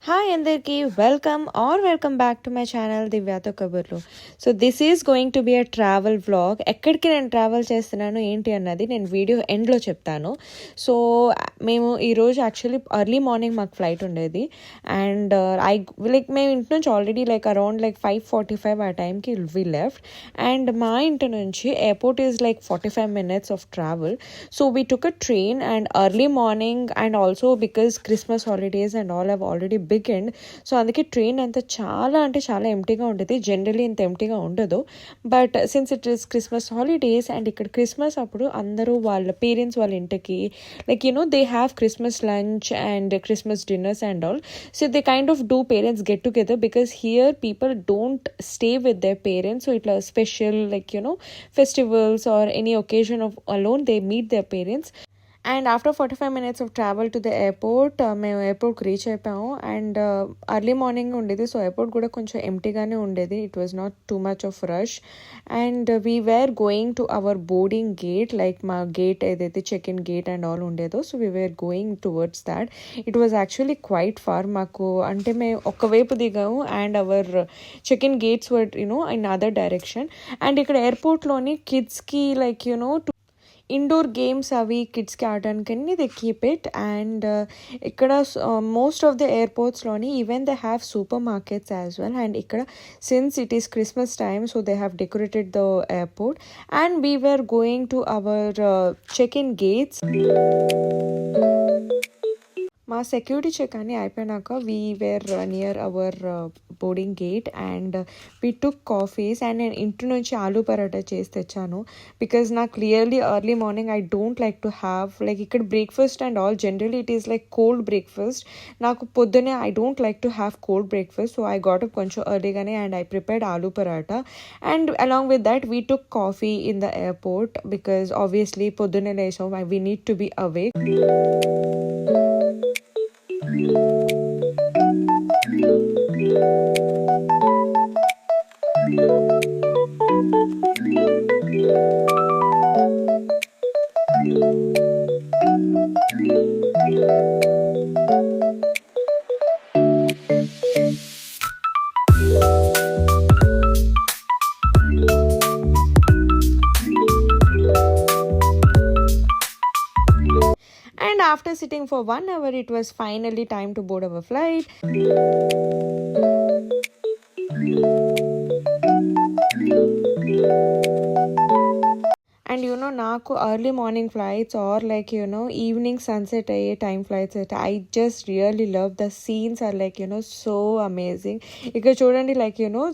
Hi అందరికీ welcome back to my channel దివ్యాతో కబుర్లు. So this is going to be a travel vlog. ఎక్కడికి నేను ట్రావెల్ చేస్తున్నాను ఏంటి అన్నది నేను వీడియో ఎండ్లో చెప్తాను. సో మేము ఈరోజు యాక్చువల్లీ ఎర్లీ మార్నింగ్ మాకు ఫ్లైట్ ఉండేది అండ్ మేము ఇంటి నుంచి ఆల్రెడీ అరౌండ్ 5:45 ఆ టైంకి వి లెఫ్ట్ అండ్ మా ఇంటి నుంచి airport is 45 minutes of travel. So we took a train and early morning and also because Christmas holidays and all have already big end. So అందుకే ట్రైన్ అంతా చాలా ఎంటీగా ఉండేది. జనరలీ ఇంత ఎంటీగా ఉండదు, but since it is Christmas holidays and ఇక్కడ Christmas అప్పుడు అందరూ వాళ్ళ పేరెంట్స్ వాళ్ళ ఇంటికి they have Christmas lunch and Christmas dinners and all. So they kind of do parents get together because here people don't stay with their parents. So ఇట్లా special festivals or any occasion of alone they meet their parents. And after 45 minutes of travel to the airport మేము ఎయిర్పోర్ట్కి reach అయిపోయాము and early morning ఉండేది. So airport కూడా కొంచెం ఎంటీగానే ఉండేది. It was not too much of rush and we were going to our boarding gate. మా gate ఏదైతే check in gate and all ఉండేదో, so we were going towards that. It was actually quite far మాకు. అంటే మేము ఒకవైపు దిగాము and our check in gates were in other direction. And ఇక్కడ ఎయిర్పోర్ట్లోని కిడ్స్కి ఇండోర్ గేమ్స్ అవి కిడ్స్కి ఆడడానికని దే కీప్ ఇట్. అండ్ ఇక్కడ మోస్ట్ ఆఫ్ ద ఎయిర్పోర్ట్స్లోని even they have super markets as well. And ఇక్కడ since it is Christmas time so they have decorated the airport and we were going to our check in gates. మా security check అని అయిపోయినాక we were near our boarding gate and we took coffees. And నేను ఇంటి నుంచి ఆలూ పరాటా చేసి తెచ్చాను because నాకు clearly early morning I don't like to have ఇక్కడ breakfast and all generally it is cold breakfast. నాకు పొద్దునే I don't like to have cold breakfast. So I got up కొంచెం ఎర్లీగానే and I prepared aloo paratha and along with that we took coffee in the airport because obviously పొద్దునే లేసాం we need to be awake. And after sitting for 1 hour, it was finally time to board our flight. And నాకు early morning flights or evening sunset అయ్యే time flights అయితే I just really love the scenes are so amazing. ఇక్కడ చూడండి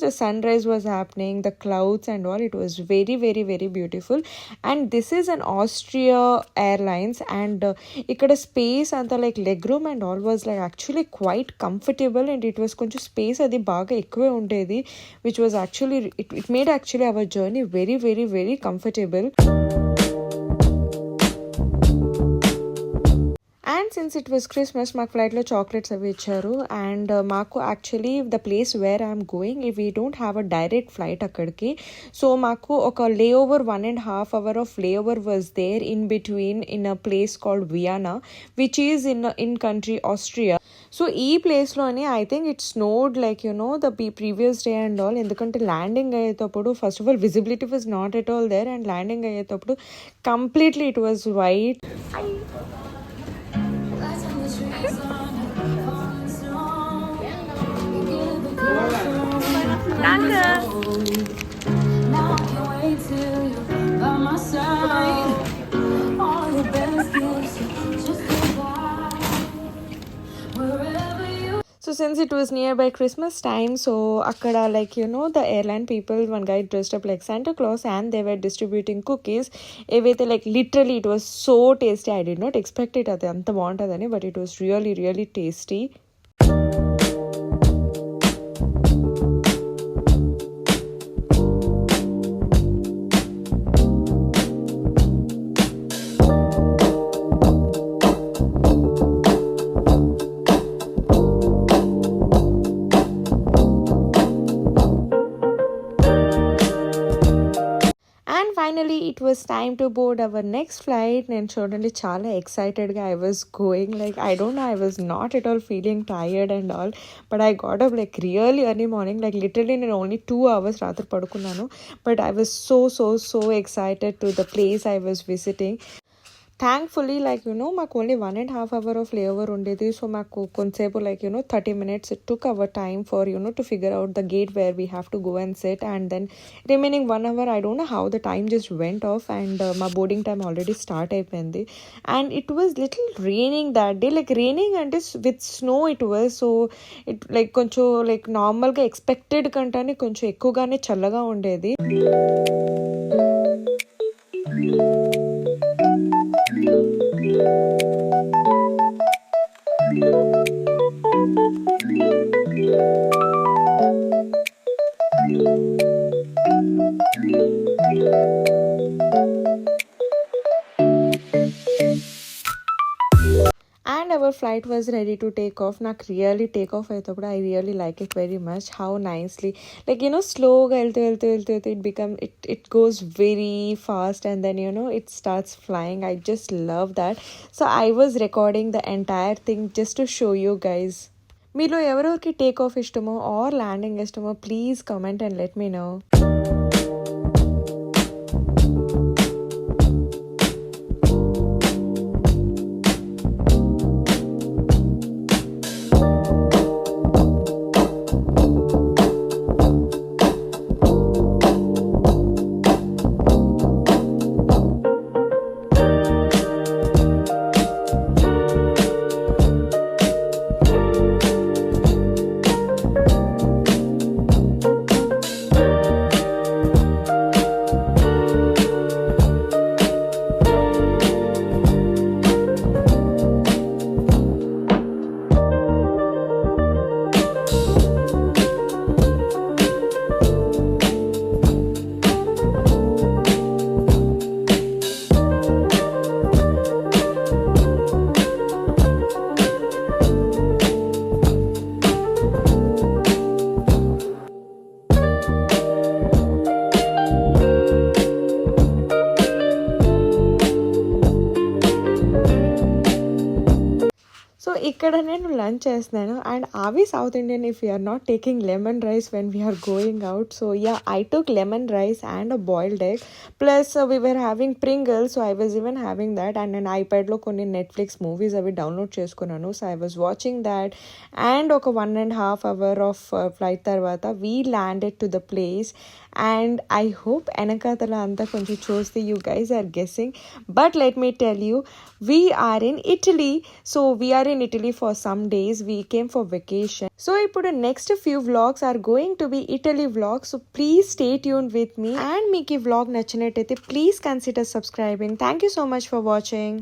the sunrise was happening, the clouds and all. It was very very very beautiful. And this is an Austria airlines and ఇక్కడ space అంతా leg room and all was actually quite comfortable and it was కొంచెం space అది బాగా ఎక్కువే ఉండేది which was actually it made actually our journey very very very comfortable. And since it was Christmas మాకు ఫ్లైట్లో chocolates అవి ఇచ్చారు. అండ్ మాకు actually the place where I'm going we don't have a direct flight అక్కడికి. So మాకు ఒక layover 1.5 hour of layover was there in between in a place called Vienna which is in country Austria. So ఈ ప్లేస్లోని I think it snowed the previous day and all. ఎందుకంటే landing అయ్యేటప్పుడు first of all visibility was not at all there and landing అయ్యేటప్పుడు completely it was white. So since it was nearby Christmas time, so akkada the airline people, one guy dressed up like Santa Claus and they were distributing cookies. Evaithe literally it was so tasty. I did not expect it adi anta baaguntadani, but it was really really tasty. Finally, it was time to board our next flight. నేను చూడండి చాలా ఎక్సైటెడ్గా I was going like I don't know, I was not at all feeling tired and all, but I got up like really early morning, like literally నేను only 2 hours రాత్రి పడుకున్నాను. But I was so excited to the place I was visiting. Thankfully like మాకు only 1.5 hour of layover ఉండేది. సో మాకు కొంతసేపు like 30 minutes it took our time for to figure out the gate where we have to go and set, and then remaining 1 hour I don't know how the time just went off, and మా boarding time already start అయిపోయింది. And it was little raining that day, like raining అంటే with snow it was. So it like కొంచెం like నార్మల్గా expected కంటే కొంచెం ఎక్కువగానే చల్లగా ఉండేది. And our flight was ready to take off. నాకు రియల్లీ టేక్ ఆఫ్ అయితే కూడా I really like it very much how nicely like స్లోగా వెళ్తూ it goes very fast and then it starts flying. I just love that. So I was recording the entire thing just to show you guys. మీలో ఎవరెవరికి take off ఇష్టమో or landing ఇష్టమో please comment and let me know. So ఇక్కడ నేను lunch చేస్తున్నాను and అవి South Indian if you're not taking lemon rice when we're going out. So yeah I took lemon rice and a boiled egg plus we were having Pringle. So I was even having that and నేను ఐప్యాడ్లో కొన్ని Netflix movies అవి download చేసుకున్నాను. So I was watching that and ఒక 1.5 hour of flight తర్వాత we landed to the place and I hope వెనకాతల అంతా కొంచెం చూస్తే you guys are guessing, but let me tell you we are in Italy. So we are in Italy for some days. We came for vacation. So ఇప్పుడు next few vlogs are going to be Italy vlogs. So please stay tuned with me. And మీకు ఈ vlog నచ్చినట్టయితే please consider subscribing. Thank you so much for watching.